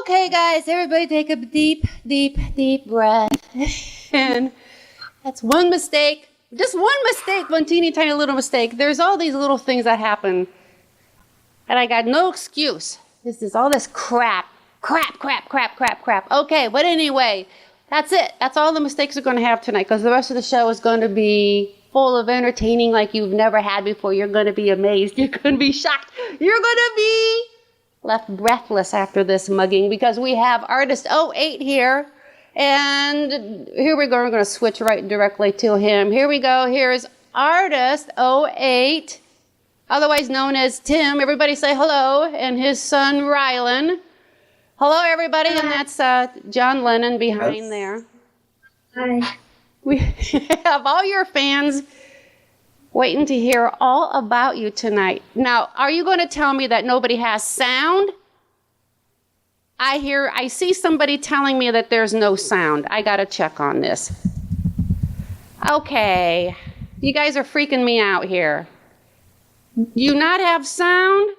Okay, guys, everybody take a deep, deep, deep breath. And that's one mistake, just one mistake, one teeny tiny little mistake. There's all these little things that happen, and I got no excuse. This is all this crap. Okay, but anyway, that's it. That's all the mistakes we're going to have tonight, because the rest of the show is going to be full of entertaining like you've never had before. You're going to be amazed. You're going to be shocked. You're going to be left breathless after this mugging, because we have artist08 here. And here we go. We're going to switch right directly to him. Here we go. Here's artist08, otherwise known as Tim. Everybody say hello. And his son, Rylan. Hello, everybody. And that's John Lennon behind there. Hi. We have all your fans waiting to hear all about you tonight. Now, are you going to tell me that nobody has sound? I see somebody telling me that there's no sound. I got to check on this. Okay. You guys are freaking me out here. You not have sound?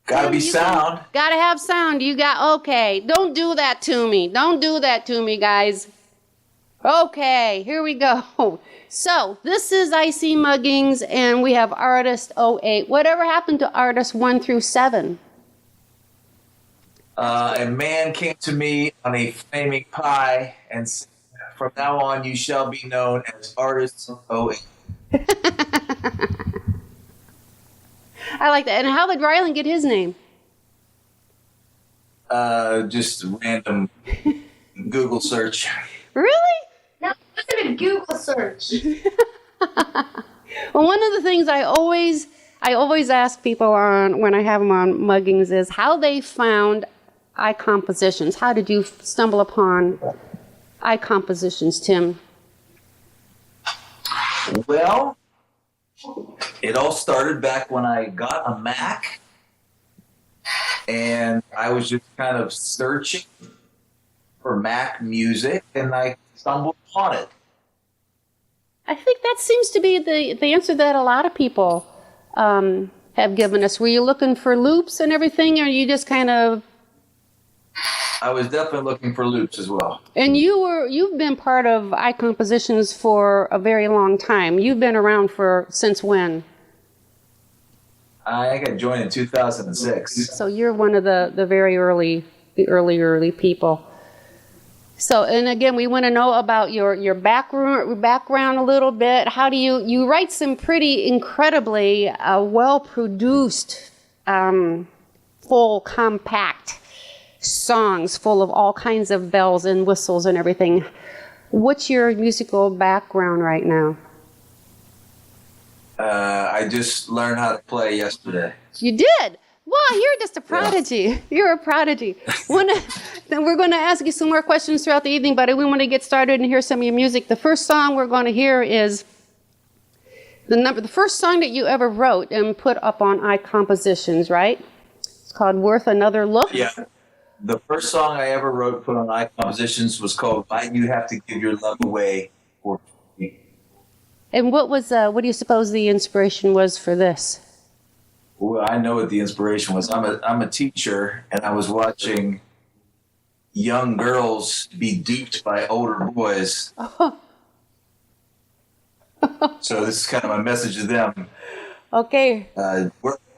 Gotta be sound. Gotta have sound. Okay. Don't do that to me. Don't do that to me, guys. Okay, here we go. So, this is ICMuggins, and we have artist08. Whatever happened to artists 1 through 7? A man came to me on a flaming pie and said, "From now on, you shall be known as artist08." I like that. And how did Rylan get his name? Just a random Google search. Really? No, it wasn't a Google search. Well, one of the things I always ask people on when I have them on muggings is how they found Icompositions. How did you stumble upon Icompositions, Tim? Well, it all started back when I got a Mac, and I was just kind of searching for Mac music, and I stumbled upon it. I think that seems to be the answer that a lot of people have given us. Were you looking for loops and everything, or you just kind of... I was definitely looking for loops as well. And you've been part of Icompositions for a very long time. You've been around since when? I got joined in 2006. So you're one of the very early people. So, and again, we want to know about your background a little bit. How do you write some pretty incredibly well-produced, full, compact songs full of all kinds of bells and whistles and everything. What's your musical background right now? I just learned how to play yesterday. You did? Wow, you're just a prodigy. Yeah. You're a prodigy. Then we're going to ask you some more questions throughout the evening, but we want to get started and hear some of your music. The first song we're going to hear is the first song that you ever wrote and put up on Icompositions, right? It's called Worth Another Look. Yeah. The first song I ever wrote, put on Icompositions, was called "Why You Have to Give Your Love Away for Me." And what do you suppose the inspiration was for this? Well, I know what the inspiration was. I'm a teacher, and I was watching young girls be duped by older boys. Oh. So this is kind of my message to them. Okay.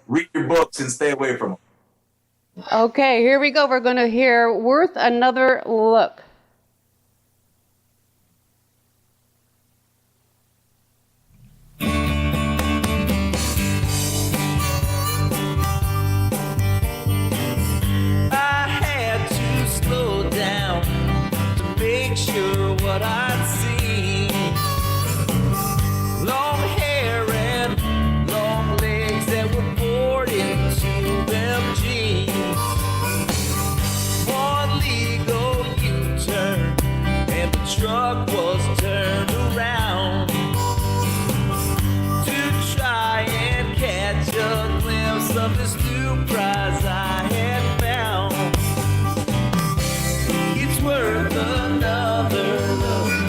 Read your books and stay away from them. Okay, here we go. We're going to hear Worth Another Look. I had to slow down to make sure what I'd seen. Long hair and long legs that were poured into them jeans. One legal U-turn and the truck was turned around to try and catch a glimpse of this new prize I had found. It's worth another look.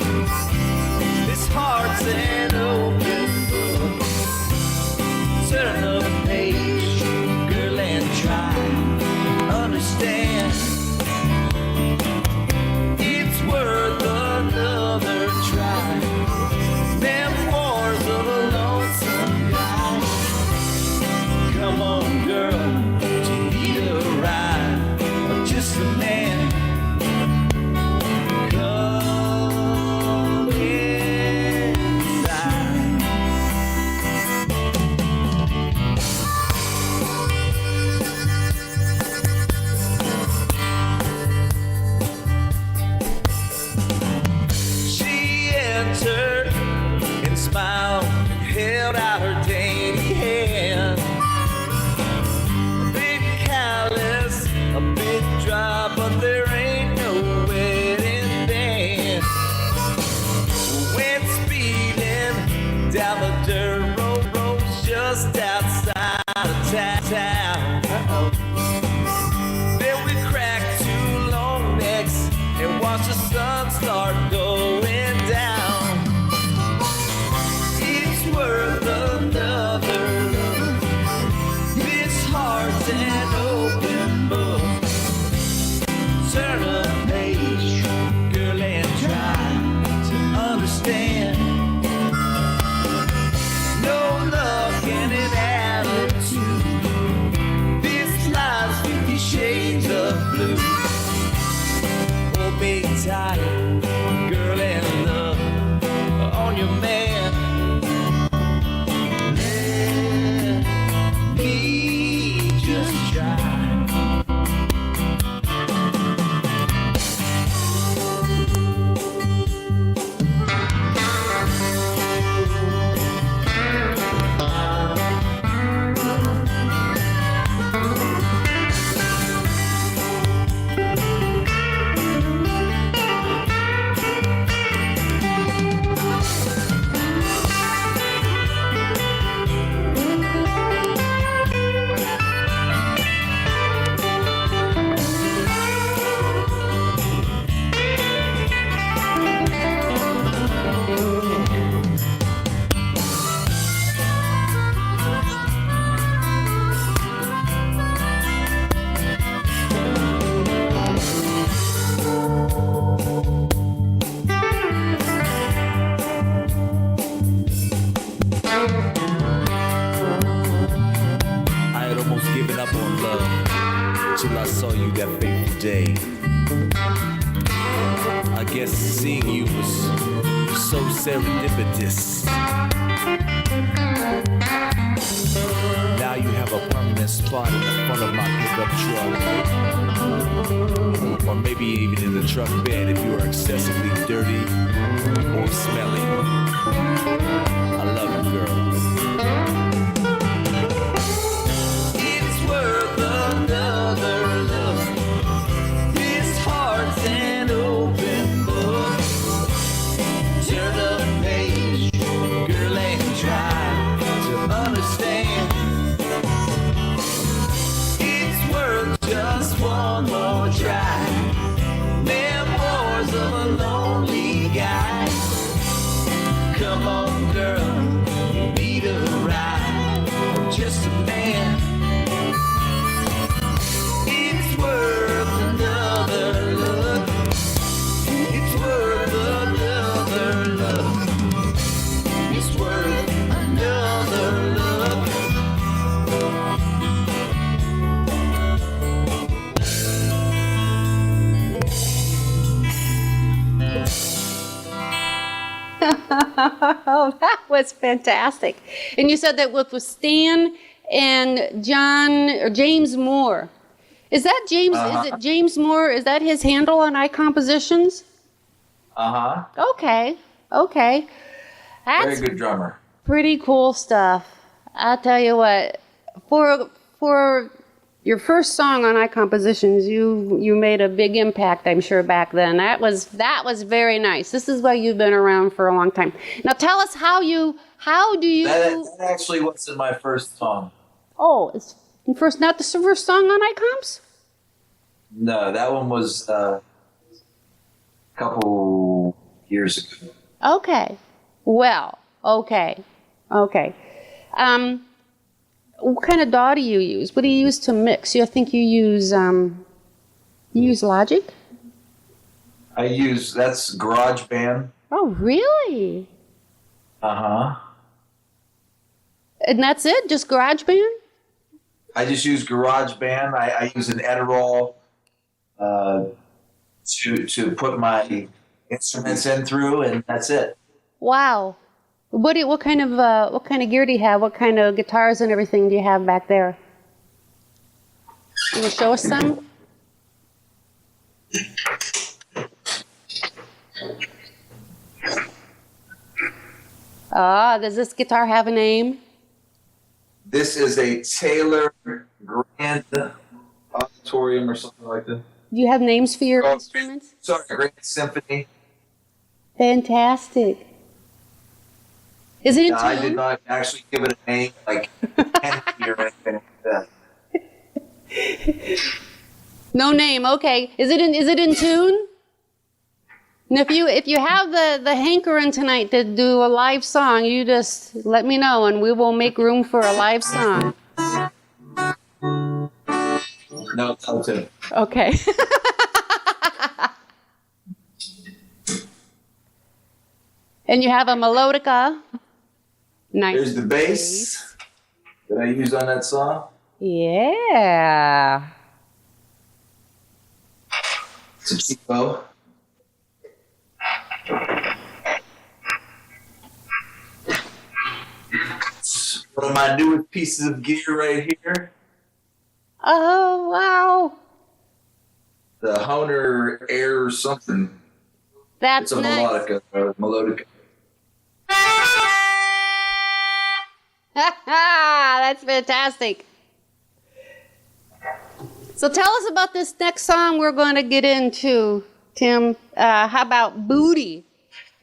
but there ain't no wedding band. Went speeding down the dirt road just outside of town. Then we cracked two long necks and watched the sun start going down. It's worth another look. This heart's an open book. Turn a page, girl, and try to understand. No luck and an attitude. This life's 50 shades of blue. Hold me tight, girl, and love on your man. Let me just try. I had almost given up on love till I saw you that fateful day. I guess seeing you was so serendipitous. Now you have a permanent spot in the front of my pickup truck. Or maybe even in the truck bed if you are excessively dirty or smelly. I love you, girl. It's worth another look. This heart's an open book. Turn the page, girl, and try to understand. It's worth just one more try. Memoirs of a lonely guy. Come on, girl, you need a ride. I'm just a man. It's worth another look. It's worth another look. It's worth another look. Oh, that was fantastic. And you said that with Stan and John or James Moore. Is that James? Is it James Moore? Is that his handle on Icompositions? Okay. Okay. That's Very good drummer. pretty cool stuff. I'll tell you what. For your first song on Icompositions, you made a big impact, I'm sure, back then. That was very nice. This is why you've been around for a long time. Now tell us how do you That actually wasn't my first song. Oh, it's not the first song on Icoms? No, that one was a couple years ago. Okay. Well, okay. What kind of DAW do you use? What do you use to mix? I think you use Logic? That's GarageBand. Oh, really? And that's it? Just GarageBand? I just use GarageBand. I use an Adderall to put my instruments in through, and that's it. Wow. What kind of gear do you have? What kind of guitars and everything do you have back there? Can you show us some? Does this guitar have a name? This is a Taylor Grand Auditorium or something like that. Do you have names for your Oh, instruments? Sorry, Grand Symphony. Fantastic. Is it in No, tune? I did not actually give it a name like Kennedy or anything like that. No name. Okay. Is it in tune? And if you have the hankering tonight to do a live song, you just let me know and we will make room for a live song. No, tell Tim. Okay. And you have a melodica. Nice. There's the bass that I used on that song. Yeah. It's a cheapo. One of my newest pieces of gear right here. Oh, wow. The Honer Air something. That's It's a nice. melodica. That's fantastic. So tell us about this next song we're going to get into, Tim. How about Booty?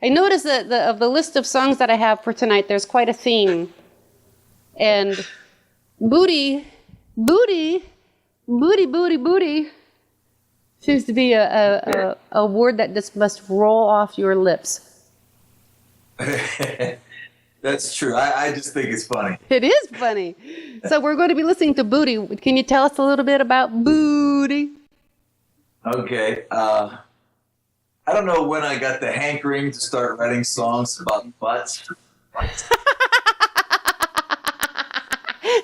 I noticed that of the list of songs that I have for tonight, there's quite a theme. And booty seems to be a word that just must roll off your lips. That's true. I just think it's funny. It is funny. So we're going to be listening to Booty. Can you tell us a little bit about Booty? Okay. I don't know when I got the hankering to start writing songs about butts.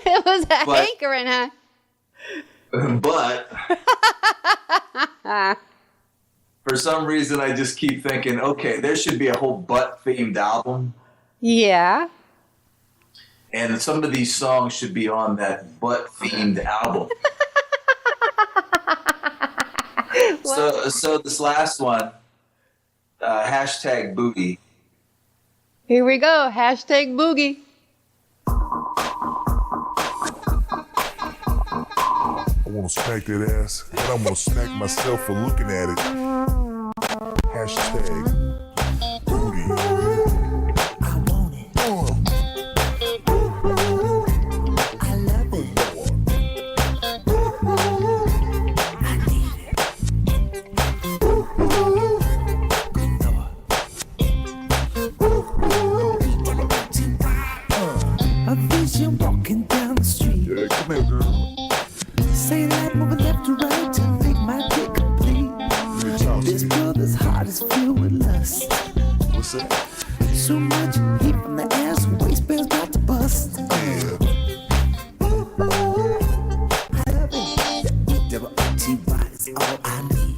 It was a But- hankering, huh? But for some reason, I just keep thinking, okay, there should be a whole butt-themed album. Yeah. And some of these songs should be on that butt-themed album. So this last one, hashtag booty. Here we go. Hashtag boogie. I want to smack that ass, and I'm going to smack myself for looking at it. Hashtag booty. I want it. I love it. I need it. A vision walking down the street. Yeah, come here, girl. Say that moving left to right to make my day complete. Let me talk to This you. brother's heart is filled with lust. What's that? So much heat from the ass, waistband's about to bust. Yeah. I love it. Double-O-T-Y is all I need.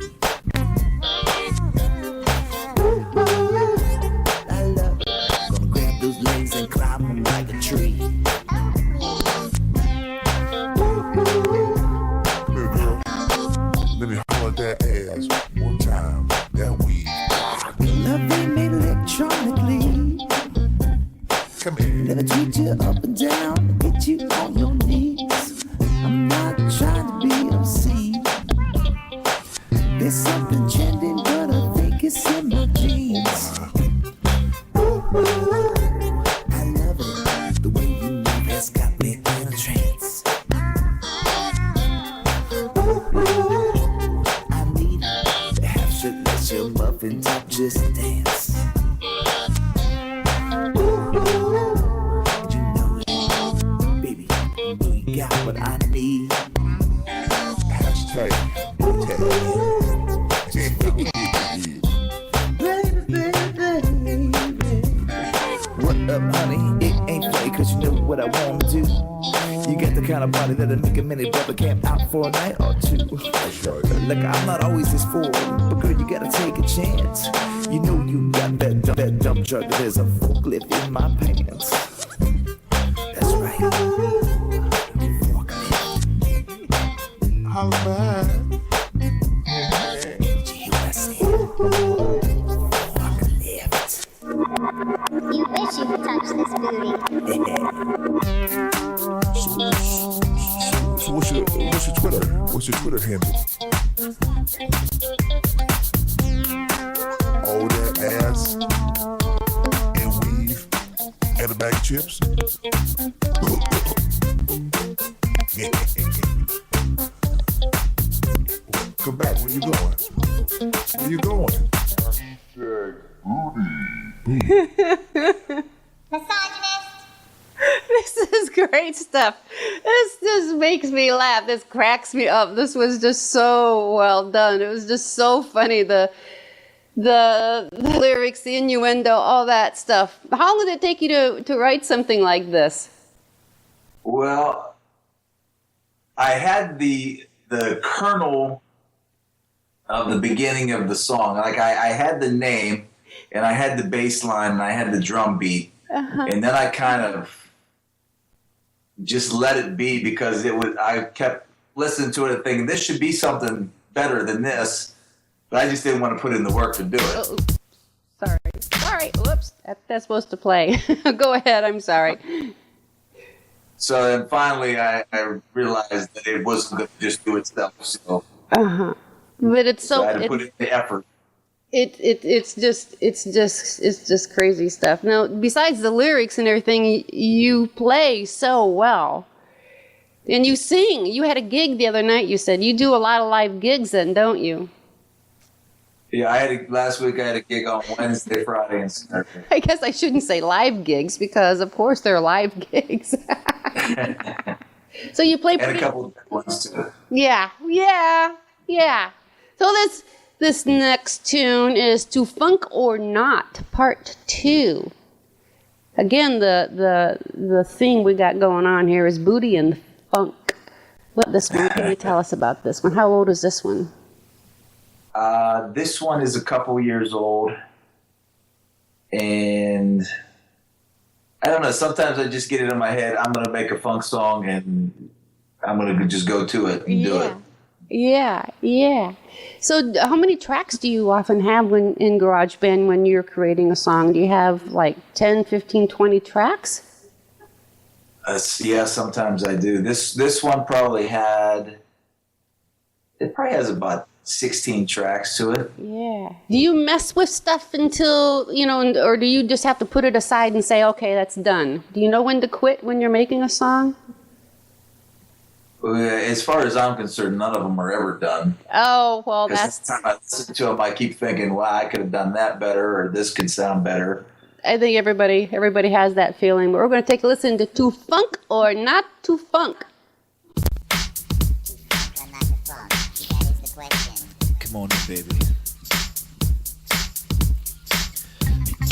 I love it. Gonna grab those legs and climb them like a tree. Come here, girl. Let me holler at that ass one time. That weed. Love ain't made electronically. Come here. Let me tweet you up and down, get you on your knees. I'm not trying to be obscene. There's something trending, but I think it's in my jeans. I love it, the way you move has got me in a trance. I need the half shirt, let your muffin top just dance. You know it, baby, you got what I need. Hashtag booty. Baby, baby. What up, honey? It ain't funny, cause you know what I wanna do. You got the kind of body that'll make a minute brother camp out for a night or two. Look, I'm not always this forward, but girl, you gotta take a chance. You know you got that dump truck, there's a forklift in my pants. That's right. Forklift. Holla back. Did you hear what I said? Forklift. You wish you could touch this booty. So what's your Twitter? What's your Twitter handle? All that ass and weave and a bag of chips. Come back. Where you going? Where you going? Misogynist. This is great stuff. This just makes me laugh. This cracks me up. This was just so well done. It was just so funny. The lyrics, the innuendo, all that stuff. How long did it take you to write something like this? Well, I had the kernel of the beginning of the song. Like I had the name, and I had the bass line, and I had the drum beat, and then I kind of just let it be because I kept listening to it and thinking this should be something better than this, but I just didn't want to put in the work to do it. Oh, sorry. Whoops. That's supposed to play. Go ahead. I'm sorry. So then finally I realized that it wasn't going to just do itself. So But it's I had to put in the effort. It's just crazy stuff. Now, besides the lyrics and everything, you play so well, and you sing. You had a gig the other night. You said you do a lot of live gigs, then, don't you? Yeah, last week I had a gig on Wednesday, Friday, and Saturday. I guess I shouldn't say live gigs because, of course, they're live gigs. So you play And a couple of ones too. Yeah. So this next tune is To Funk or Not, Part 2. Again, the theme we got going on here is booty and funk. What this one? Can you tell us about this one? How old is this one? This one is a couple years old, and I don't know. Sometimes I just get it in my head. I'm gonna make a funk song, and I'm gonna just go to it and do it. Yeah. So how many tracks do you often have when in GarageBand when you're creating a song? Do you have like 10, 15, 20 tracks? Yeah, sometimes I do. This one probably has about 16 tracks to it. Yeah. Do you mess with stuff until, or do you just have to put it aside and say, okay, that's done? Do you know when to quit when you're making a song? As far as I'm concerned, none of them are ever done. Oh, well, Because that's... every time I listen to them, I keep thinking, wow, I could have done that better, or this could sound better. I think everybody has that feeling. But we're going to take a listen to Funk or Not to Funk. Come on in, baby.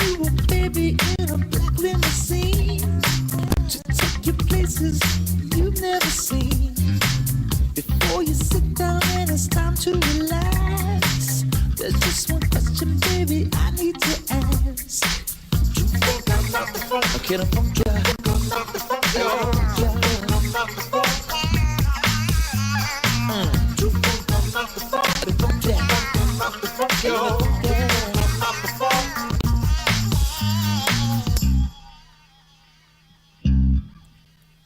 You a baby in a Brooklyn scene to take you places you've never seen. Before you sit down and it's time to relax, there's just one question, baby, I need to ask. You think I'm not the funk? Can I funk ya? I'm not the funk, ya. I'm not the funk. You think I'm not the funk? The funk, ya. I'm not the funk, ya. I'm not the funk.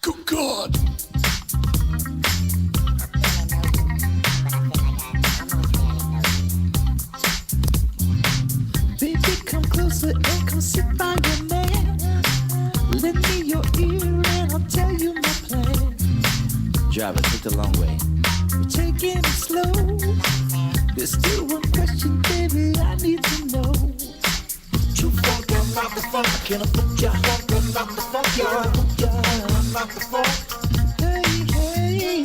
Good God. Baby, come closer and come sit by your man. Lend me your ear and I'll tell you my plan. Driver, take the long way. We're taking it slow. There's still one question, baby, I need to know. True funk, I'm not the funk. Can I put ya? I'm not the funk, I'm not the funk. Hey,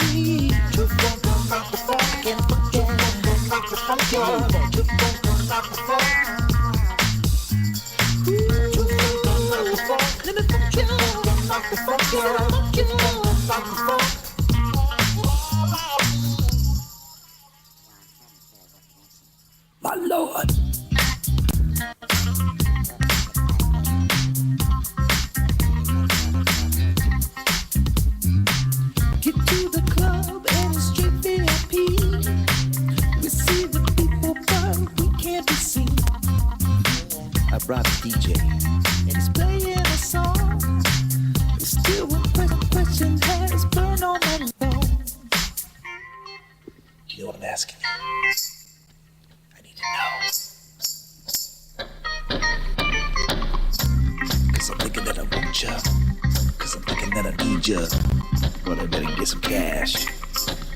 true funk, I'm not the funk. Can I put ya? I'm not the funk, true funk, I'm not the funk. Let me fuck you. I'm not the fuck you. I'm not the fuck. My Lord. Get to the club and it's straight VIP. We see the people burn, we can't be seen. I brought the DJ and he's playing a song. It's still one question has burned on my phone. know what I'm asking? I need to know. Cause I'm thinking that I want ya. Cause I'm thinking that I need ya. But I better get some cash.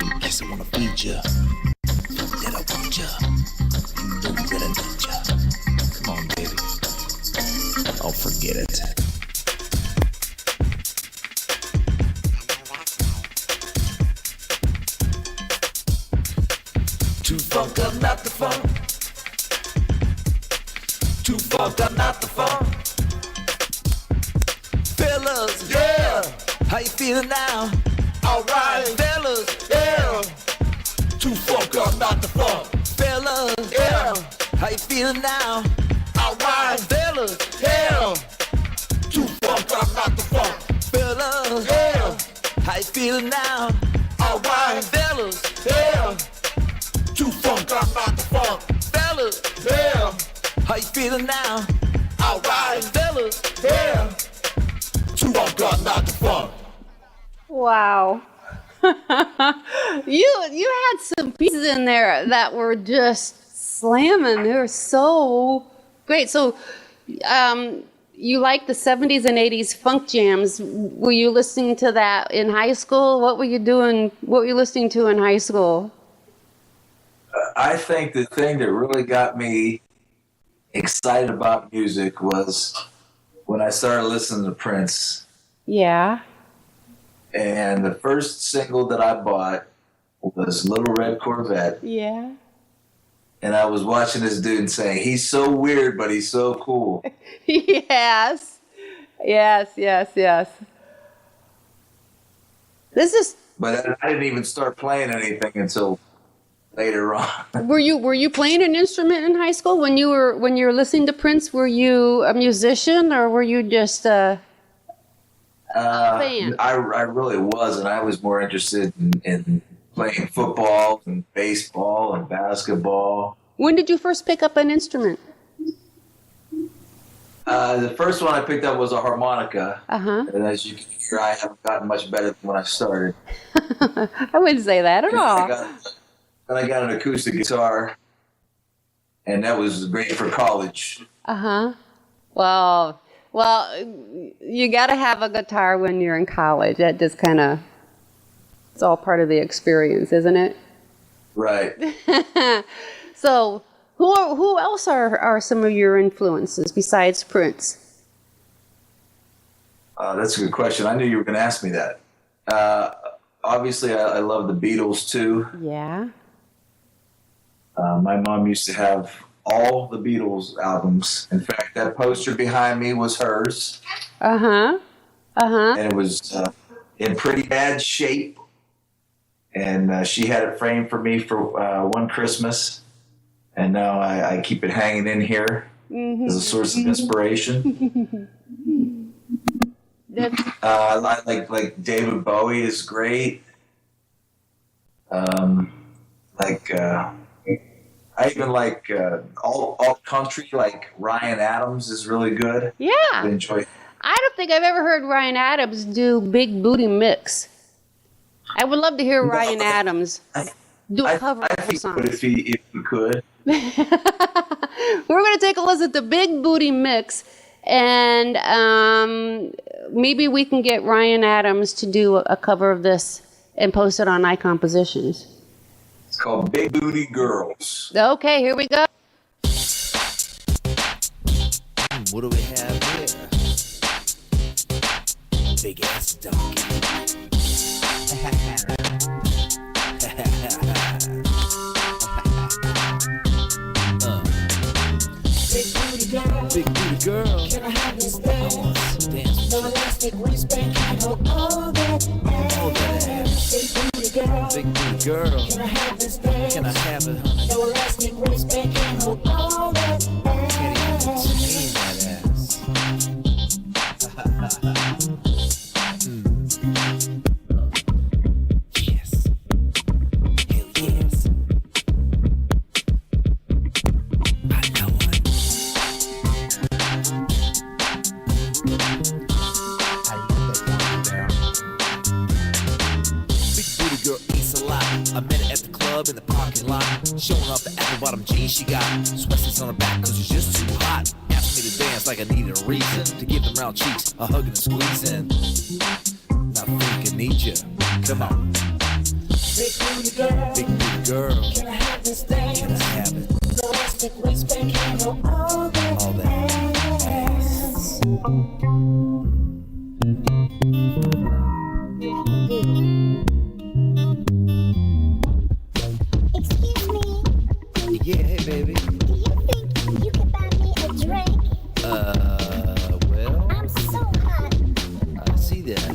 In case I wanna feed ya. That I want ya. You know that I need ya. Come on, baby. Oh, forget it. Too funk up, not the funk. Too funk up, not the funk. Fellas, yeah. How you feeling now? Alright, fellas, yeah. Too funk up, not the funk. Fellas, yeah. How you feeling now? Alright, fellas, yeah. Too funk up, not the funk. Fellas, yeah. How you feeling now? Alright, fellas, yeah. Too funk up, not the funk. Fellas, yeah. How you feeling now? Alright, fellas, yeah. Too funk up, not the funk. Wow. You had some pieces in there that were just slamming. They were so great. So you like the 70s and 80s funk jams. Were you listening to that in high school? What were you doing? What were you listening to in high school? I think the thing that really got me excited about music was when I started listening to Prince. Yeah. And the first single that I bought was Little Red Corvette. Yeah. And I was watching this dude and saying, he's so weird, but he's so cool. Yes. Yes, yes, yes. This is. But I didn't even start playing anything until later on. Were you playing an instrument in high school when you were listening to Prince? Were you a musician or were you just a fan? I really wasn't. I was more interested in playing football and baseball and basketball. When did you first pick up an instrument? The first one I picked up was a harmonica. Uh-huh. And as you can hear, I haven't gotten much better than when I started. I wouldn't say that at all. Then I got an acoustic guitar, and that was great for college. Uh-huh. Well, you got to have a guitar when you're in college. That just kind of, it's all part of the experience, isn't it? Right. So, who else are some of your influences besides Prince? That's a good question. I knew you were going to ask me that. Obviously, I love the Beatles, too. Yeah. My mom used to have all the Beatles albums. In fact, that poster behind me was hers. Uh-huh. Uh-huh. And it was in pretty bad shape. And she had it framed for me for one Christmas. And now I keep it hanging in here as a source of inspiration. I like David Bowie is great. I even like alt country, like Ryan Adams is really good. Yeah. I enjoy. I don't think I've ever heard Ryan Adams do Big Booty Mix. I would love to hear Ryan Adams do a cover of a song. If he could. We're going to take a listen to Big Booty Mix, and maybe we can get Ryan Adams to do a cover of this and post it on Icompositions. It's called Big Booty Girls. Okay, here we go. What do we have here? Big ass donkey. Big booty girl. Can I have this dance? I want to dance. No elastic waistband can hold all that ass. Big booty girl. Can I have this dance? Can I have it, honey? No elastic waistband can hold all that ass. Can't even contain that ass. Yes. Hell yes. I know it. I met her at the club club in the parking lot, showing off the apple bottom jeans she got. Sweatshirts on her back cause she's just too hot. Asked me to dance like I needed a reason to give them round cheeks a hug and a squeezing. Now think I need you. Come on. Big booty girl. Can I have this thing? Can I have it? Elastic waistband can go all that ass. Excuse me, Yeah, hey baby. do you think you could buy me a drink? Well, I'm so hot. I see that.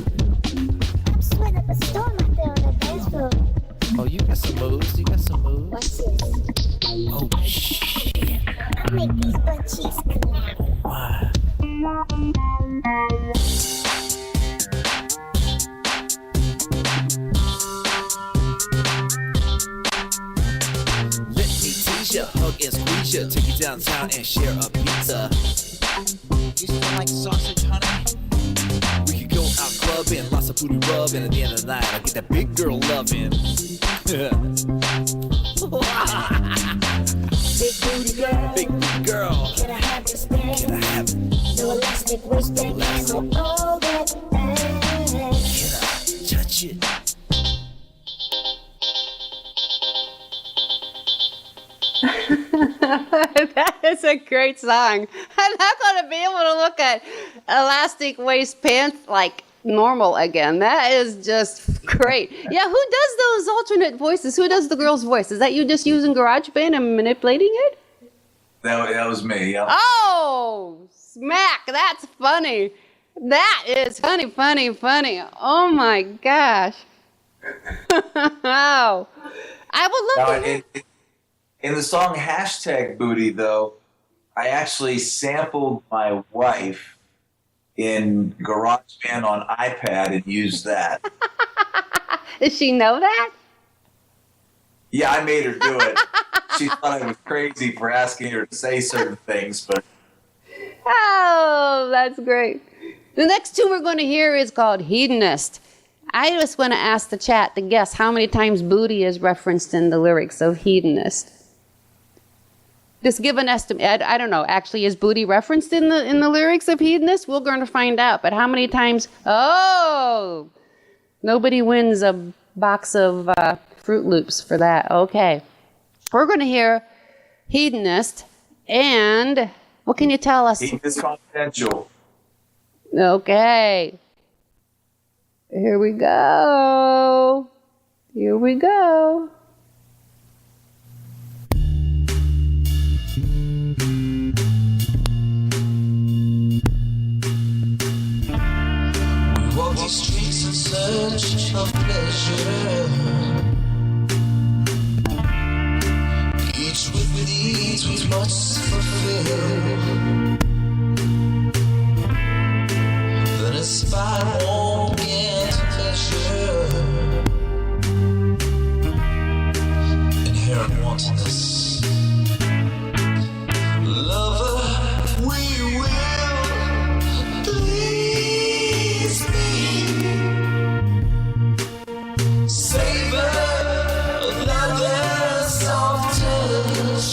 I'm sweating up a storm out there on the dance floor. Oh, you got some moves. You got some moves. Watch this. Oh, shit. I'll make these butt cheeks clap. Wow. Let me tease ya, hug and squeeze ya, take you downtown and share a pizza. You smell like sausage, honey? We could go out clubbing, lots of booty rubbing, at the end of the night I'll get that big girl loving. Big booty girl. Can I have this thing? Can I have it? No elastic waistband can go all that ass. Can I touch it? That is a great song. I'm not going to be able to look at elastic waist pants like normal again. That is just great. Yeah, who does those alternate voices? Who does the girl's voice? Is that you just using GarageBand and manipulating it? That was me. Yeah. Oh, smack. That's funny. That is funny, funny, funny. Oh my gosh. Wow. I would love Now, to. in the song Hashtag Booty, though, I actually sampled my wife in GarageBand on iPad and used that. Does she know that? Yeah, I made her do it. She thought I was crazy for asking her to say certain things, but Oh, that's great. The next tune we're going to hear is called Hedonist. I just want to ask the chat to guess how many times booty is referenced in the lyrics of Hedonist. Just give an estimate. I don't know. Actually, is booty referenced in the lyrics of Hedonist? We're going to find out. But how many times? Oh, nobody wins a box of Fruit Loops for that. Okay. We're going to hear Hedonist. And what can you tell us? Keep this confidential. Okay. Here we go. Here we go. We walk these streets in search of pleasure. Each with needs we must fulfill. Then inspired won't get to measure. Inherent wantonness. Lover, we will please me. Savor another soft touch.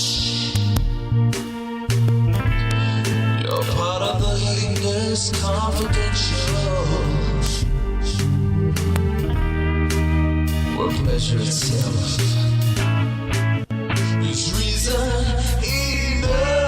You're part of the haters, confidential. We're pleasure itself. Is reason enough?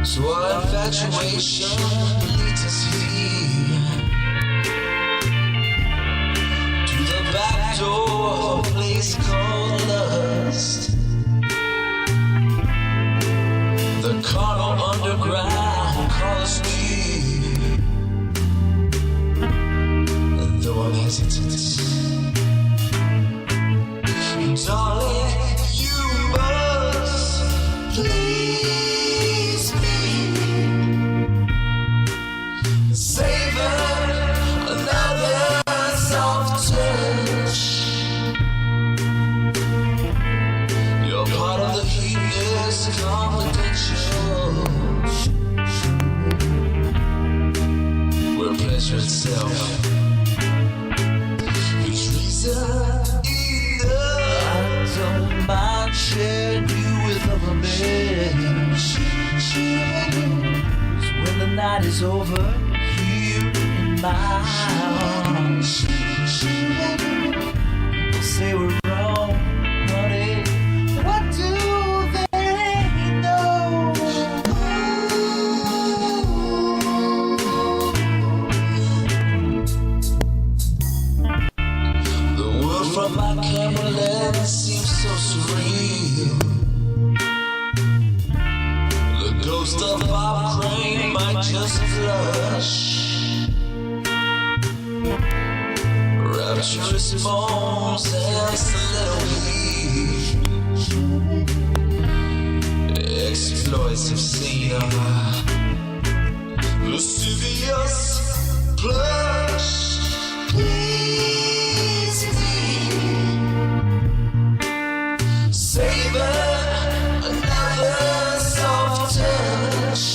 So our infatuation leads us here to the back door of a place called lust. The carnal underground calls me, and though I'm hesitant, darling, you must. angels. Where pleasure itself is reason enough. I don't mind sharing you with other men. 'Cause when the night is over, here in my arms, say we're wrong, honey. What do they know? The world from my camera lens seems so surreal. The ghost of Bob Crane might just blush. Rapturous bones and soliloquy, explosive scene, lascivious plush. Please me, savor another soft touch.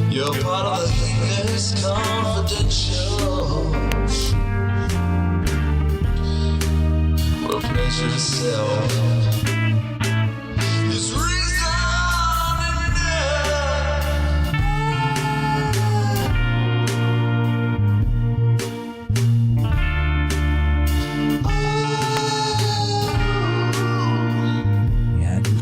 You're part of the evening's confidential, where pleasure itself is reason enough. Yeah, I do.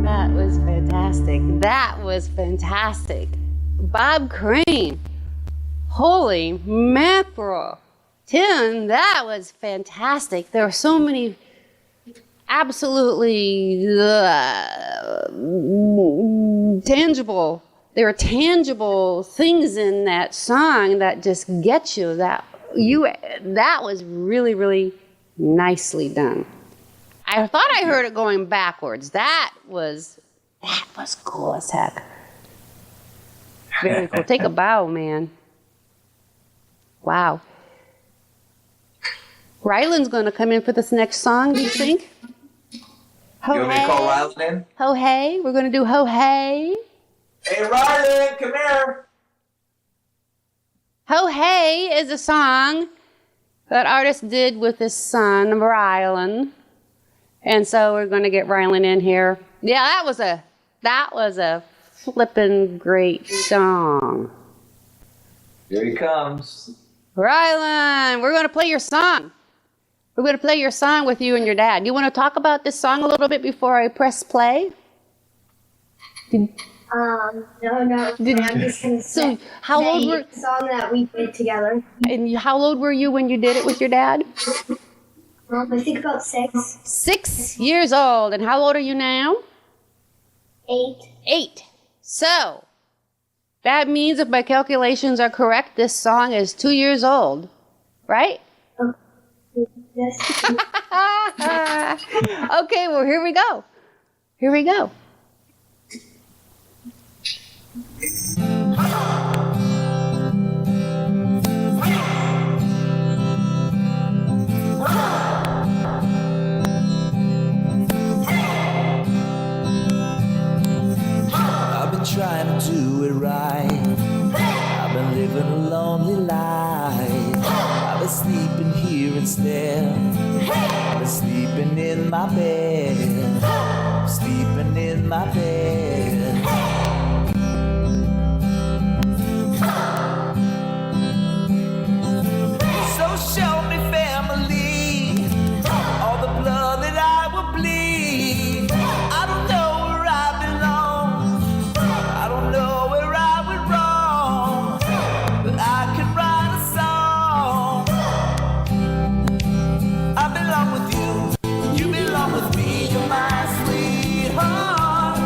That was fantastic. That was fantastic. Bob Crane. Holy mackerel. Tim, that was fantastic. There were so many absolutely tangible. There are tangible things in that song that just get you. That was really, really nicely done. I thought I heard it going backwards. That was cool as heck. Very cool. Take a bow, man. Wow. Ryland's going to come in for this next song, do you think? Ho You want me to call Ryland in? Ho hey. We're going to do ho hey. Hey, Ryland, come here. Ho hey is a song that artist did with his son, Ryland. And so we're going to get Ryland in here. Yeah, that was a flippin' great song. Here he comes. Ryland, we're going to play your song. We're going to play your song with you and your dad. Do you want to talk about this song a little bit before I press play? No. I'm just gonna So how old were the song that we did together. and how old were you when you did it with your dad? I think about 6, 6 years old. And how old are you now? 8. 8. So that means if my calculations are correct, this song is 2 years old, right? Yes. Okay, well, here we go. Here we go. I've been trying to do it right. I've been living a lonely life. I've been sleeping here instead. I've been sleeping in my bed. Sleeping in my bed. So show me family, all the blood that I will bleed. I don't know where I belong. I don't know where I went wrong, but I can write a song. I belong with you, you belong with me. You're my sweetheart.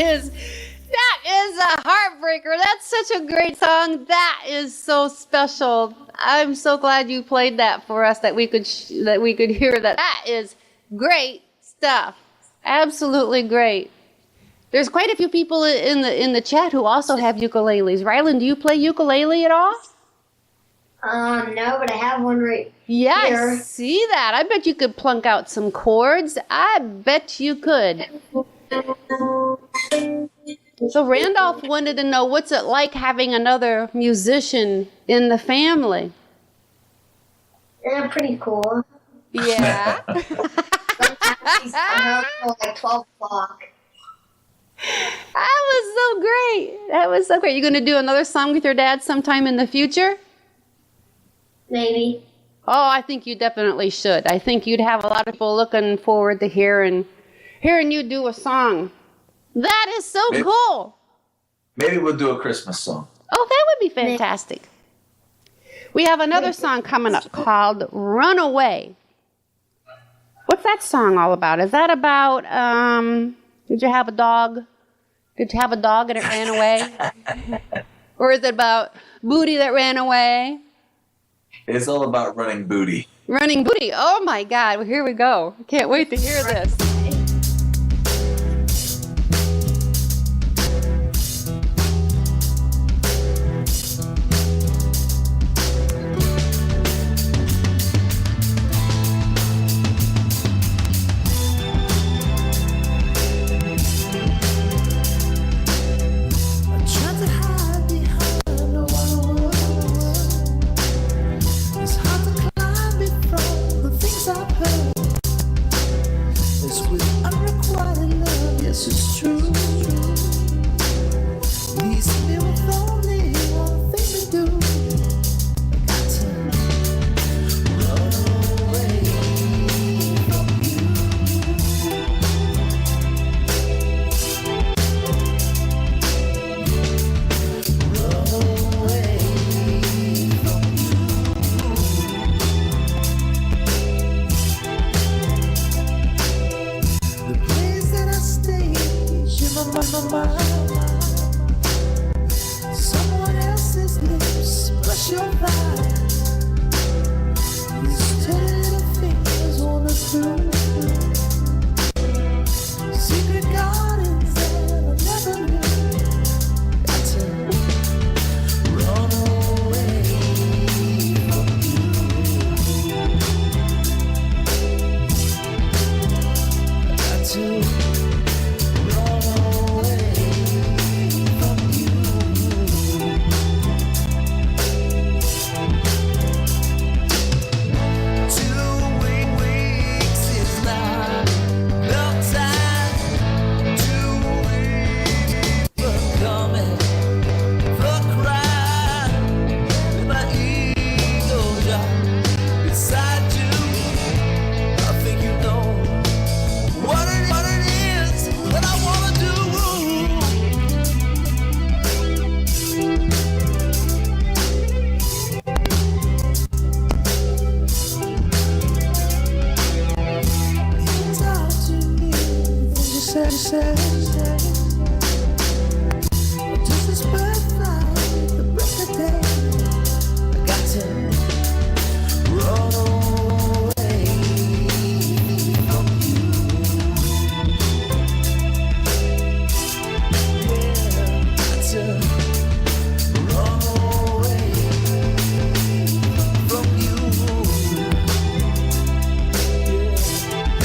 That is a heartbreaker. That's such a great song. That is so special. I'm so glad you played that for us, that we could hear that. That is great stuff. Absolutely great. There's quite a few people in the chat who also have ukuleles. Rylan, do you play ukulele at all? No, but I have one right Yeah, here. I see that. I bet you could plunk out some chords. I bet you could. So Randolph wanted to know, what's it like having another musician in the family? Yeah, pretty cool. Yeah. Sometimes he's home till like 12 o'clock. That was so great. That was so great. You going to do another song with your dad sometime in the future? Maybe. Oh, I think you definitely should. I think you'd have a lot of people looking forward to hearing you do a song. That is so cool. Maybe we'll do a Christmas song. Oh, that would be fantastic. We have another song coming up called Runaway. What's that song all about? Is that about, did you have a dog? Did you have a dog and it ran away? Or is it about booty that ran away? It's all about running booty. Running booty. Oh my God. Well, here we go. Can't wait to hear this. Run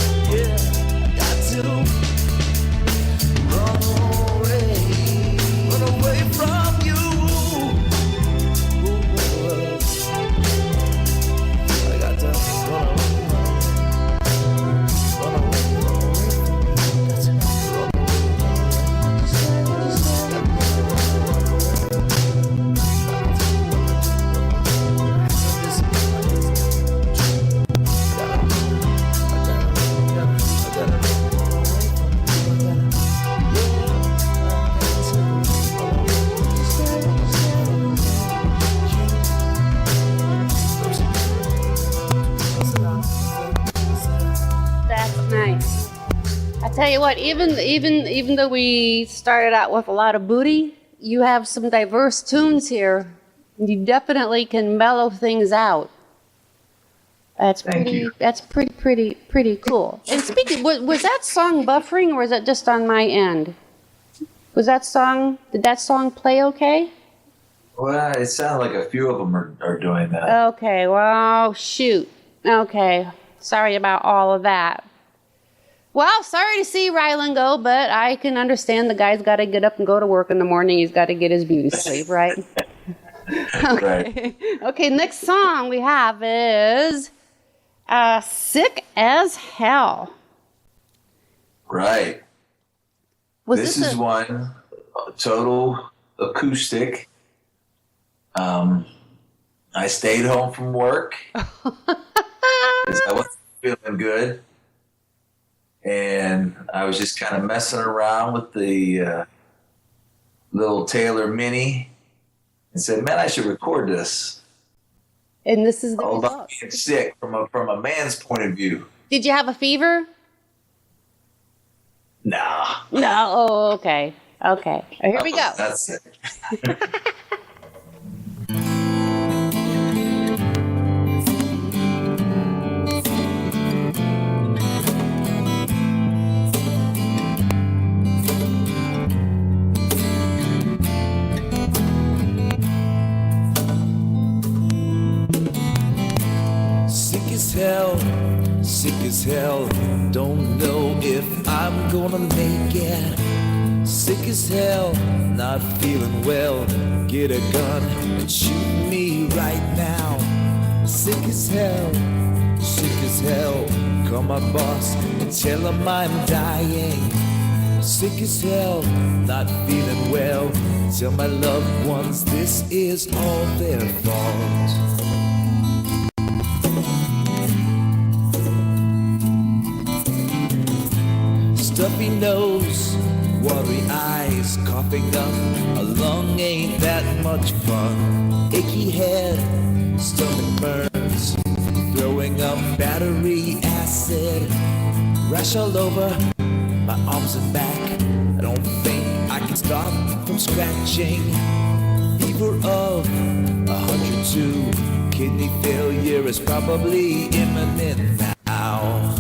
Tell you what, even though we started out with a lot of booty, you have some diverse tunes here. You definitely can mellow things out. That's Thank pretty. you. That's pretty cool. And speaking, was that song buffering, or was that just on my end? Was that song? Did that song play okay? Well, it sounds like a few of them are doing that. Okay. Well, shoot. Okay. Sorry about all of that. Well, sorry to see Rylan go, but I can understand the guy's got to get up and go to work in the morning. He's got to get his beauty sleep, right? Okay. Okay, next song we have is Sick as Hell. Right. This is one total acoustic. I stayed home from work because I wasn't feeling good. And I was just kind of messing around with the little Taylor Mini and said, man, I should record this. And this is the Although result. being sick from a man's point of view. Did you have a fever? Nah. No. Oh, okay. Okay. Here we go. That's it. Sick as hell, don't know if I'm gonna make it. Sick as hell, not feeling well, get a gun and shoot me right now. Sick as hell, call my boss and tell him I'm dying. Sick as hell, not feeling well, tell my loved ones this is all their fault. Stuffy nose, watery eyes, coughing up a lung ain't that much fun. Achy head, stomach burns, throwing up battery acid. Rash all over my arms and back, I don't think I can stop from scratching. Fever of 102, kidney failure is probably imminent now.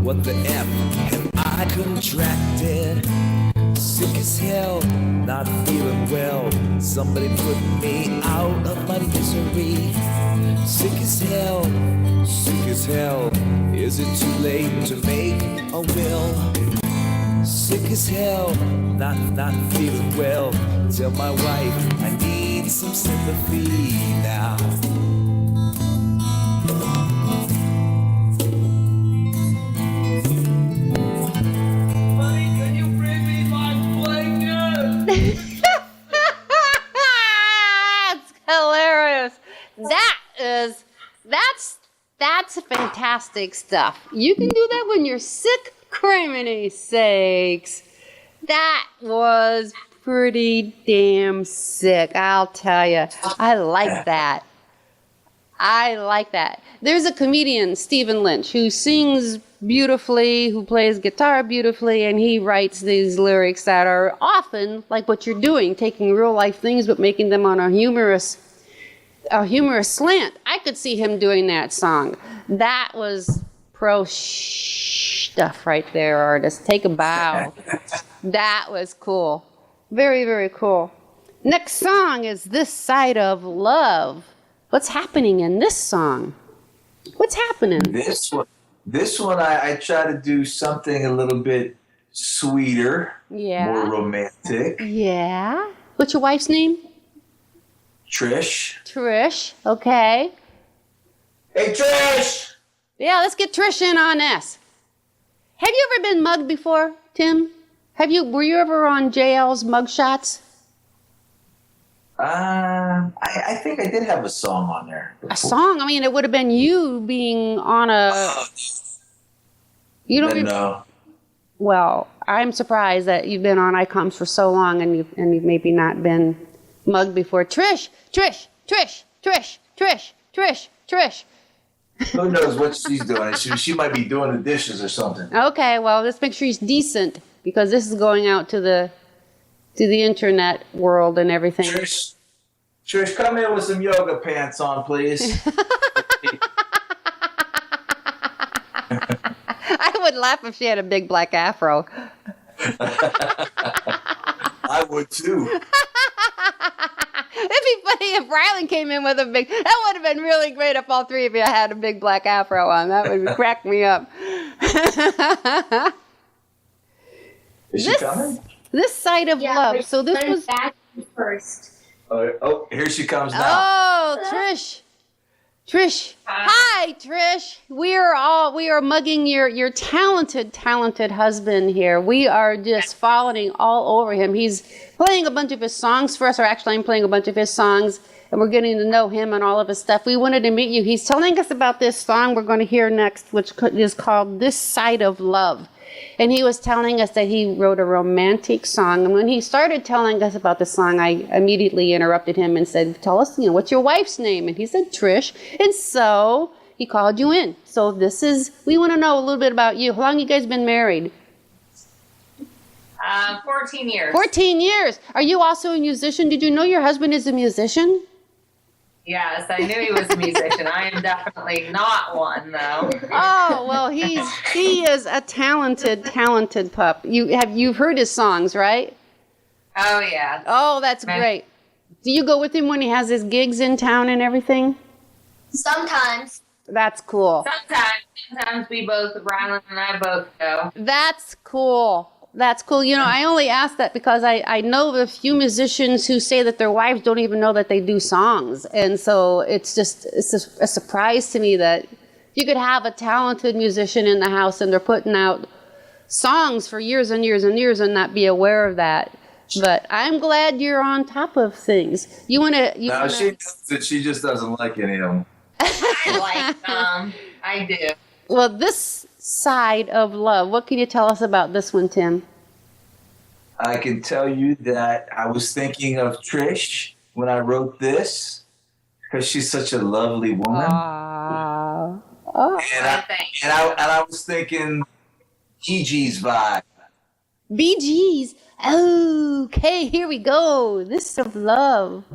What the F have I contracted? Sick as hell, not feeling well, somebody put me out of my misery. Sick as hell, is it too late to make a will? Sick as hell, not feeling well, tell my wife I need some sympathy now. That's fantastic stuff. You can do that when you're sick, criminy sakes. That was pretty damn sick, I'll tell you. I like that. I like that. There's a comedian, Stephen Lynch, who sings beautifully, who plays guitar beautifully, and he writes these lyrics that are often like what you're doing, taking real life things but making them on a humorous slant. I could see him doing that song. That was pro stuff right there, artist. Take a bow. That was cool. Very, very cool. Next song is This Side of Love. What's happening in this song? What's happening? This one, I try to do something a little bit sweeter, Yeah. more romantic. Yeah. What's your wife's name? Trish. Trish. Okay. Hey, Trish! Yeah, let's get Trish in on this. Have you ever been mugged before, Tim? Were you ever on JL's mug shots? I think I did have a song on there. A song? I mean, it would have been you being on a. You don't. No. Well, I'm surprised that you've been on Icoms for so long and you've maybe not been mugged before. Trish. Who knows what she's doing? She might be doing the dishes or something. Okay, well, let's make sure he's decent because this is going out to the internet world and everything. Trish, come in with some yoga pants on, please. I would laugh if she had a big black afro. I would too. It'd be funny if Rylan came in with a big. That would have been really great if all three of you had a big black afro on. That would crack me up. Is she coming? This side of Yeah, love. but So this turn was. back first. Oh, here she comes now. Oh, Trish. Hi, Trish. We are mugging your talented husband here. We are just following all over him. He's playing a bunch of his songs for us, or actually I'm playing a bunch of his songs, and we're getting to know him and all of his stuff. We wanted to meet you. He's telling us about this song we're going to hear next, which is called This Side of Love. And he was telling us that he wrote a romantic song. And when he started telling us about the song, I immediately interrupted him and said, tell us, what's your wife's name? And he said, Trish. And so he called you in. So we want to know a little bit about you. How long you guys been married? 14 years. 14 years. Are you also a musician? Did you know your husband is a musician? Yes, I knew he was a musician. I am definitely not one, though. Oh, well, he is a talented pup. You've heard his songs, right? Oh, yeah. Oh, that's great. Do you go with him when he has his gigs in town and everything? Sometimes. That's cool. Sometimes we both, Rylan and I both go. That's cool. I only ask that because I know of a few musicians who say that their wives don't even know that they do songs. And so it's a surprise to me that you could have a talented musician in the house and they're putting out songs for years and years and years and not be aware of that. But I'm glad you're on top of things. She just doesn't like any of them. I like them. I do. Well, this side of love, what can you tell us about this one, Tim? I can tell you that I was thinking of Trish when I wrote this because she's such a lovely woman. Oh. And I was thinking Gigi's vibe. Bee Gees. Okay, here we go. This of love.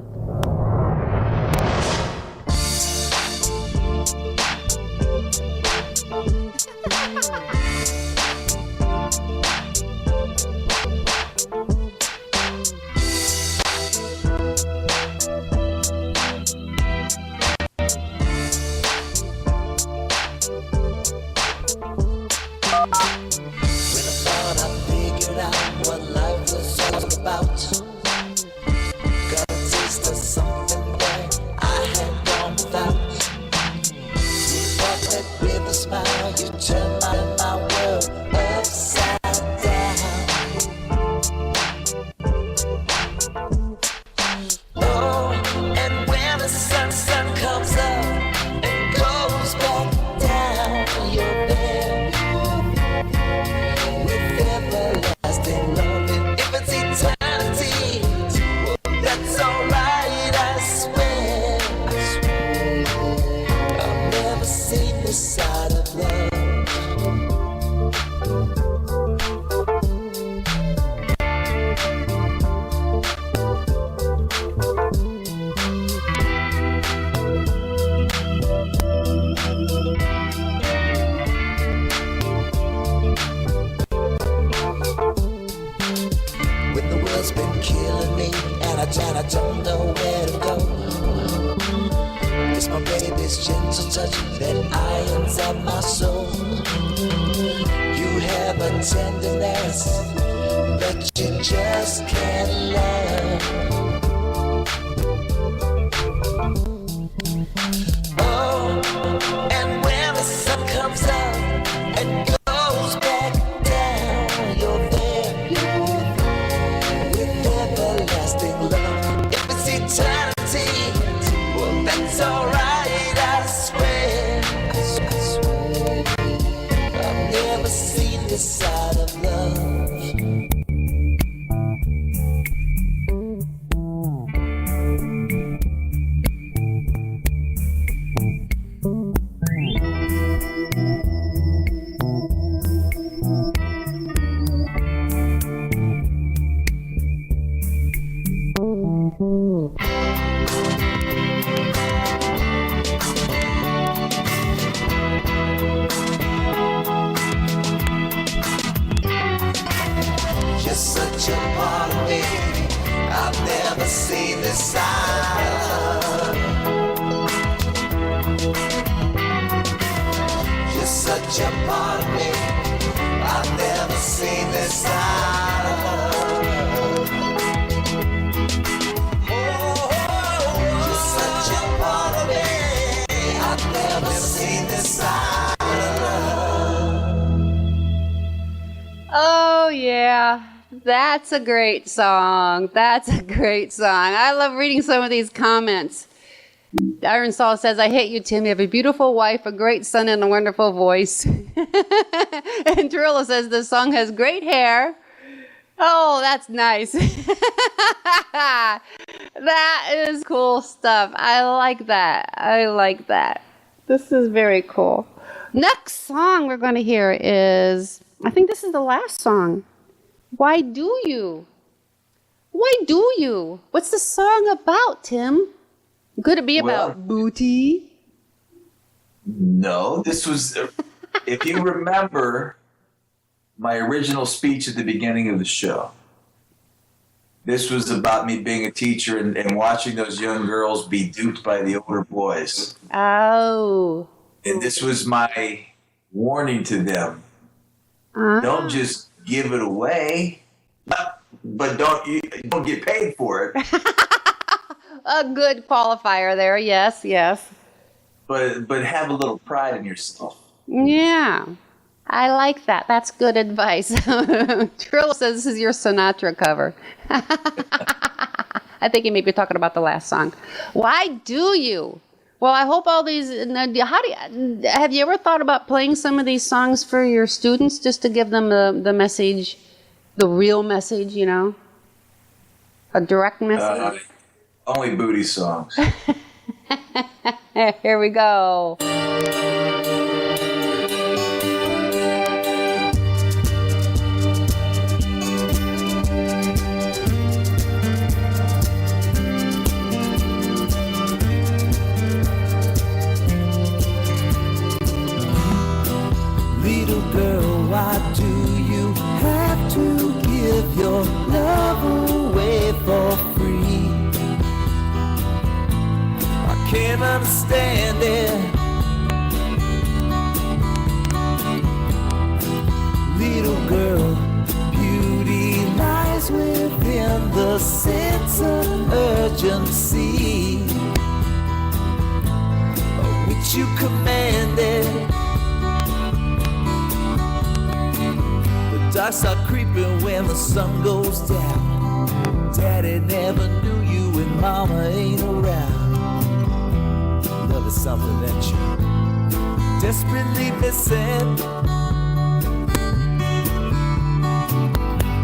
Gentle touch that irons up my soul. You have a tenderness that you just can't learn. Oh, and when the sun comes up and goes back down, you're there with everlasting love. If it's eternity, well, that's alright, I swear. I've never seen this side of love. You're such a part of me. I've never seen this side. You're such a part of me. I've never seen this side. You're such a part of me. I've never seen this side. Oh, yeah. That's a great song. That's a great song. I love reading some of these comments. Iron Saul says, I hate you, Tim. You have a beautiful wife, a great son, and a wonderful voice. And Trillo says, the song has great hair. Oh, that's nice. That is cool stuff. I like that. I like that. This is very cool. Next song we're going to hear is, I think this is the last song. Why Do You? Why Do You? What's the song about, Tim? Could it be about booty? No, this was, if you remember my original speech at the beginning of the show, this was about me being a teacher and watching those young girls be duped by the older boys. Oh. And this was my warning to them. Don't just give it away, but don't get paid for it. A good qualifier there. Yes, yes. But have a little pride in yourself. Yeah. I like that. That's good advice. Trill says this is your Sinatra cover. I think he may be talking about the last song. Why Do You? Well, I hope all these. Have you ever thought about playing some of these songs for your students just to give them the message, the real message, you know, a direct message? Only booty songs. Here we go. Little girl, why do you have to give your love away for free? I can't understand it. Little girl, beauty lies within the sense of urgency which you commanded. Dark start creeping when the sun goes down. Daddy never knew you when mama ain't around. Love is something that you're desperately missing.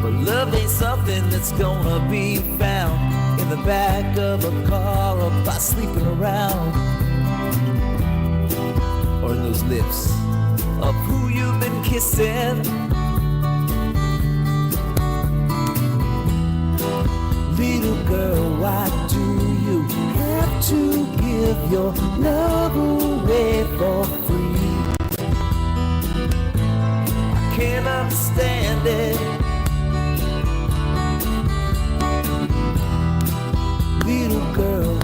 But love ain't something that's gonna be found in the back of a car or by sleeping around, or in those lips of who you've been kissing. Little girl, why do you have to give your love away for free? I can't understand it. Little girl,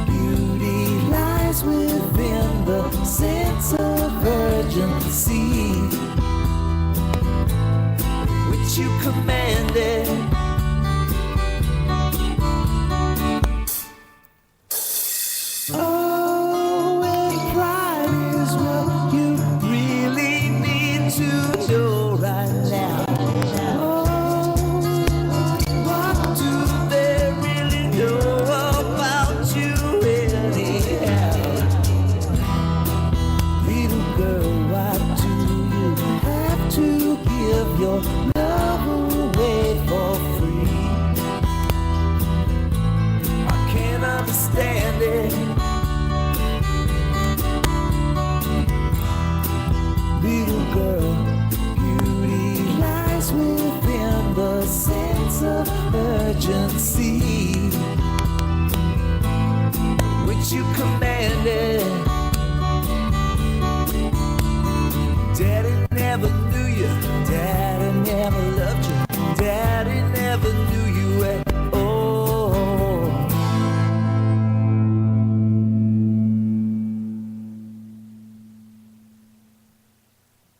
beauty lies within the sense of urgency which you commanded. Oh, and pride is what you really need to know right now. Oh, what do they really know about you anyhow? Little girl, why do you have to give your love away for free? I can't understand it. Little girl, beauty lies within the sense of urgency which you commanded. Daddy never knew you, Daddy never loved you, Daddy never knew you at all.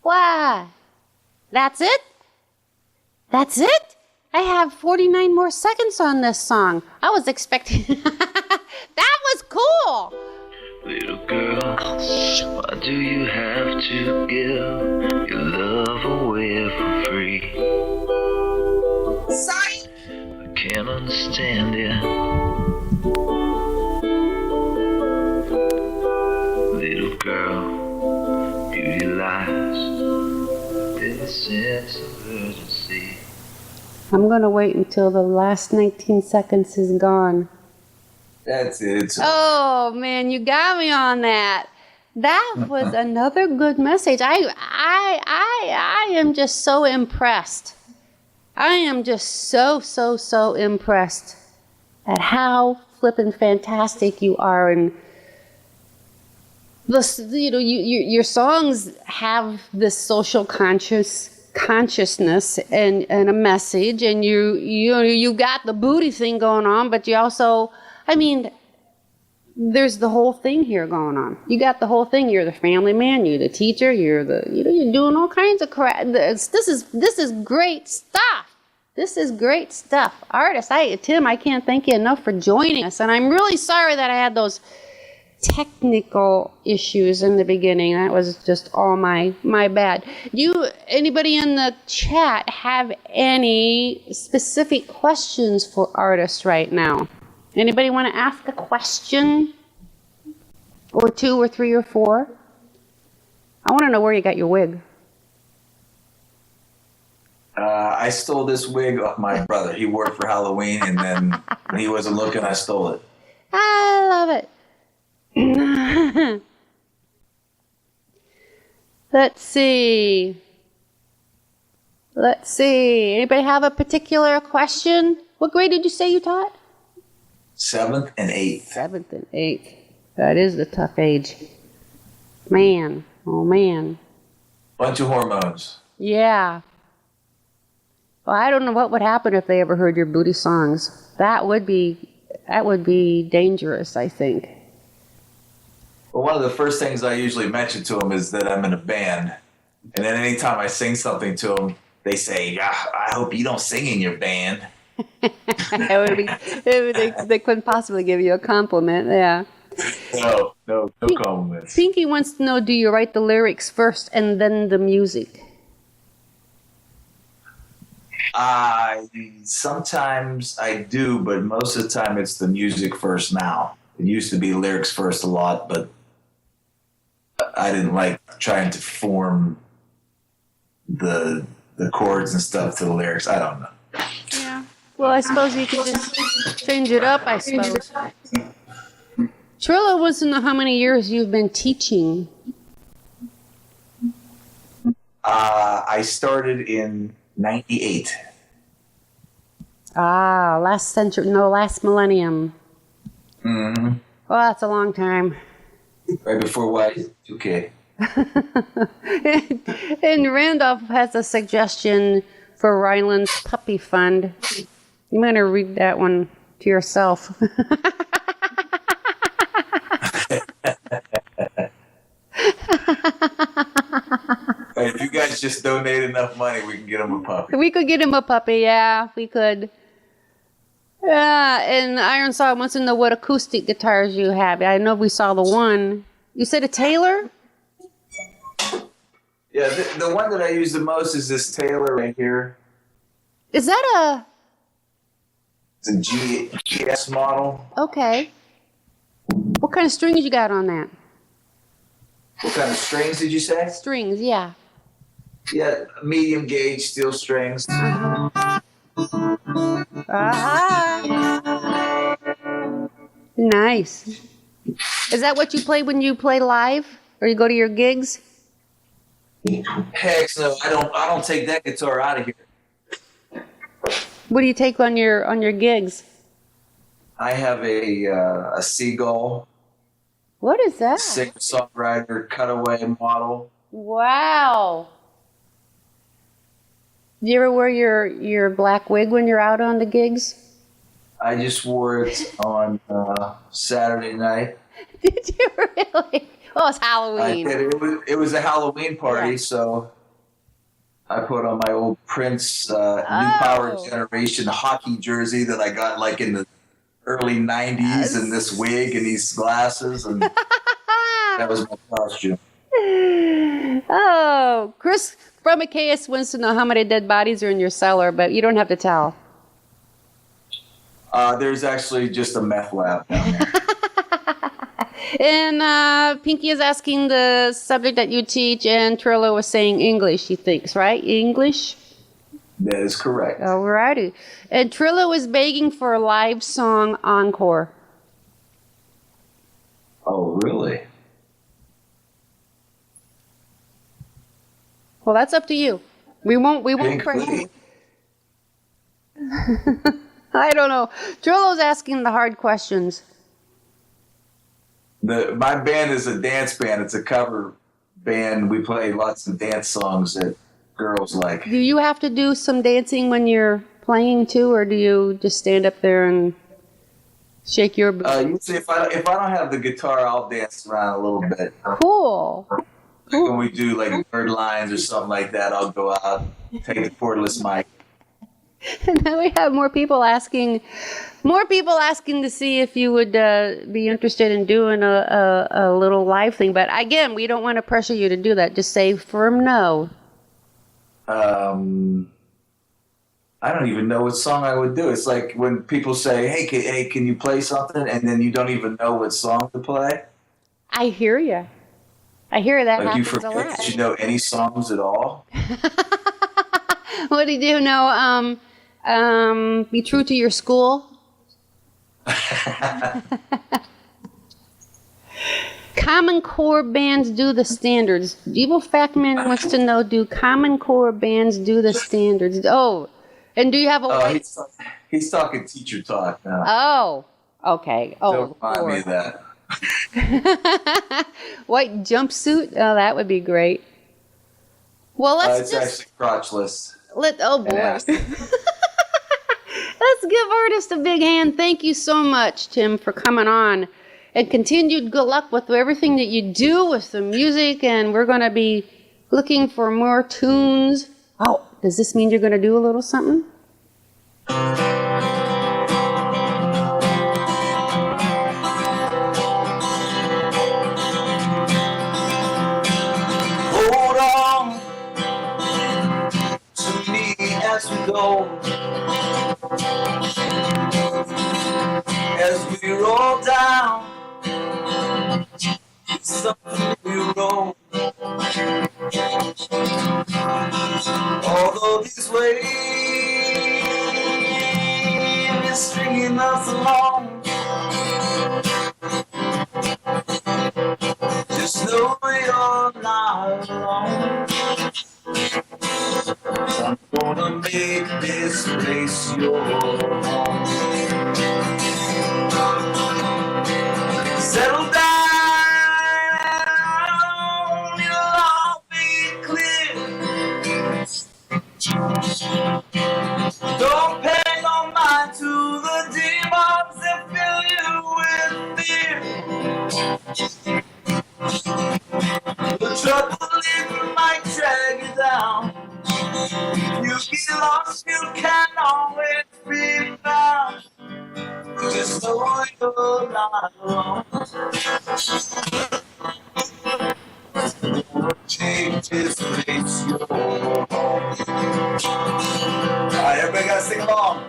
Why? That's it? That's it? I have 49 more seconds on this song. I was expecting... That was cool! Little girl, why do you have to give your love away for free? Sorry. I can't understand it. Little girl, beauty lies in the sense of urgency. I'm gonna wait until the last 19 seconds is gone. That's it. Oh man, you got me on that. That was another good message. I am just so impressed. I am just so impressed at how flippin' fantastic you are, and this, your songs have this social consciousness and a message, and you got the booty thing going on, but you also, I mean, there's the whole thing here going on. You got the whole thing. You're the family man. You're the teacher. You're doing all kinds of crap. This is great stuff. This is great stuff. Artist, Tim, I can't thank you enough for joining us. And I'm really sorry that I had those technical issues in the beginning. That was just all my bad. Anybody in the chat have any specific questions for Artist right now? Anybody want to ask a question? Or 2 or 3 or 4? I want to know where you got your wig. I stole this wig off my brother. He wore it for Halloween, and then when he wasn't looking, I stole it. I love it. Let's see. Anybody have a particular question? What grade did you say you taught? 7th and 8th. 7th and 8th. That is the tough age. Man. Oh, man. Bunch of hormones. Yeah. Well, I don't know what would happen if they ever heard your booty songs. That would be dangerous, I think. Well, one of the first things I usually mention to them is that I'm in a band. And then anytime I sing something to them, they say, I hope you don't sing in your band. They couldn't possibly give you a compliment, yeah. No compliments. Pinky wants to know, do you write the lyrics first and then the music? Sometimes I do, but most of the time it's the music first now. It used to be lyrics first a lot, but I didn't like trying to form the chords and stuff to the lyrics. I don't know. Yeah. Well, I suppose you could just change it up, I suppose. Trilla wants to know how many years you've been teaching. I started in 98. Last millennium. Mm-hmm. Well, that's a long time. Right before Y2K. And Randolph has a suggestion for Ryland's Puppy Fund. I'm going to read that one to yourself. Hey, if you guys just donate enough money, we can get him a puppy. We could get him a puppy, yeah, we could. And Iron Saw wants to know what acoustic guitars you have. I know we saw the one. You said a Taylor? Yeah, the one that I use the most is this Taylor right here. Is that It's a GS model. okay. What kind of strings you got on that? What kind of strings did you say? Strings, yeah. Yeah, medium gauge steel strings. Nice. Is that what you play when you play live, or you go to your gigs? Heck no, I don't take that guitar out of here. What do you take on your gigs? I have a Seagull What is that? singer-songwriter cutaway model. Wow. Do you ever wear your black wig when you're out on the gigs? I just wore it on Saturday night. Did you really? Oh, it's I Halloween. did. It was a Halloween party, Yeah. so I put on my old Prince New Power Generation hockey jersey that I got like in the early 90s, and this wig and these glasses, and that was my costume. Oh, Chris from Achaeus wants to know how many dead bodies are in your cellar, but you don't have to tell. There's actually just a meth lab down there. And Pinky is asking the subject that you teach, and Trillo was saying English, he thinks, right? English? That is correct. Alrighty. And Trillo is begging for a live song encore. Oh, really? Well, that's up to you. We won't pressure Pinky. you. I don't know. Trillo's asking the hard questions. My band is a dance band. It's a cover band. We play lots of dance songs that girls like. Do you have to do some dancing when you're playing too, or do you just stand up there and shake your booty? Usually, if I don't have the guitar, I'll dance around a little bit. Cool. When we do like bird lines or something like that, I'll go out, take the cordless mic. And now we have more people asking to see if you would be interested in doing a little live thing. But again, we don't want to pressure you to do that. Just say firm no. I don't even know what song I would do. It's like when people say, "Hey, can you play something?" and then you don't even know what song to play. I hear you. I hear that Like you happens a forget lot. that you know any songs at all. What do you do? No, be true to your school. Common Core bands do the standards. Evil Factman wants to know, do Common Core bands do the standards? Oh, and do you have a white... He's talking teacher talk now. Oh, okay. Oh, Don't remind me of that. white jumpsuit? Oh, that would be great. Well, let's It's actually crotchless. oh boy. nasty. Let's give artists a big hand. Thank you so much, Tim, for coming on. And continued good luck with everything that you do with the music. And we're going to be looking for more tunes. Oh, does this mean you're going to do a little something? Hold on to me as we go, as we roll down something we roll. Although these waves are stringing us along, just know you're not alone. I'm gonna make this place your home. Settle down, it'll all be clear. Don't pay no mind to the demons that fill you with fear. The trouble it might drag You get lost, you can't always be found. Just know you're not alone. Change this place your home. Alright, everybody gotta sing along.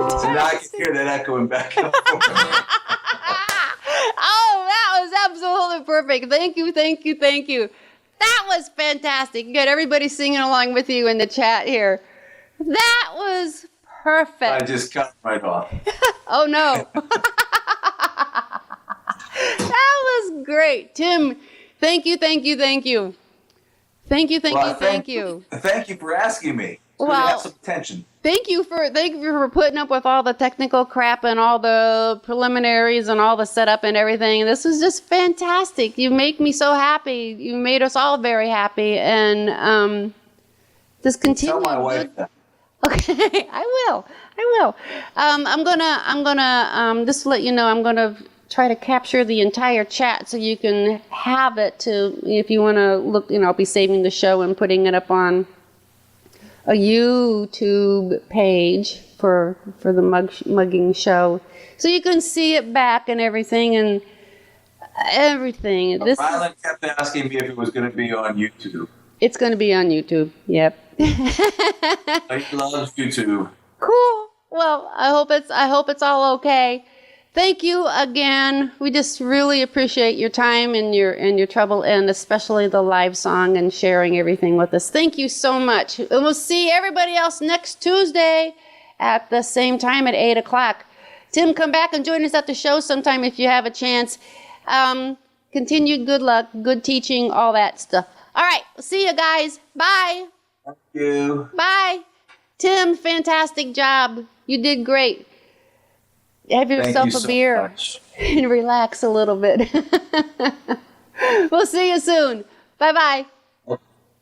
So now I can hear that echoing back and forth. Oh, that was absolutely perfect. Thank you, thank you, thank you. That was fantastic. You got everybody singing along with you in the chat here. That was perfect. I just cut right off. Oh, no. That was great. Tim, thank you, thank you, thank you. Thank you, thank Well, you, thank you. Thank you for asking me. It's good to Well, have some attention. Thank you for putting up with all the technical crap and all the preliminaries and all the setup and everything. This was just fantastic. You make me so happy. You made us all very happy, and just continue. Tell my wife that. Okay, I will. I'm gonna just to let you know, I'm gonna try to capture the entire chat so you can have it to, if you want to look. I'll be saving the show and putting it up on a YouTube page for the mugging show, so you can see it back and everything and everything. Rylan kept asking me if it was going to be on YouTube. It's going to be on YouTube. Yep. He loves YouTube. Cool. Well, I hope it's all okay. Thank you again. We just really appreciate your time and your trouble, and especially the live song and sharing everything with us. Thank you so much. And we'll see everybody else next Tuesday at the same time at 8 o'clock. Tim, come back and join us at the show sometime if you have a chance. Continued good luck, good teaching, all that stuff. All right. See you guys. Bye. Thank you. Bye. Tim, fantastic job. You did great. Have yourself you a so beer much. and relax a little bit. We'll see you soon. Bye-bye.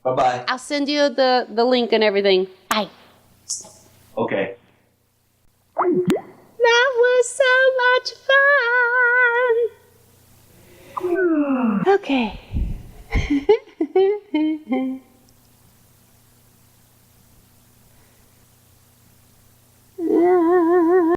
Bye-bye. I'll send you the link and everything. Bye. Okay. That was so much fun. Okay.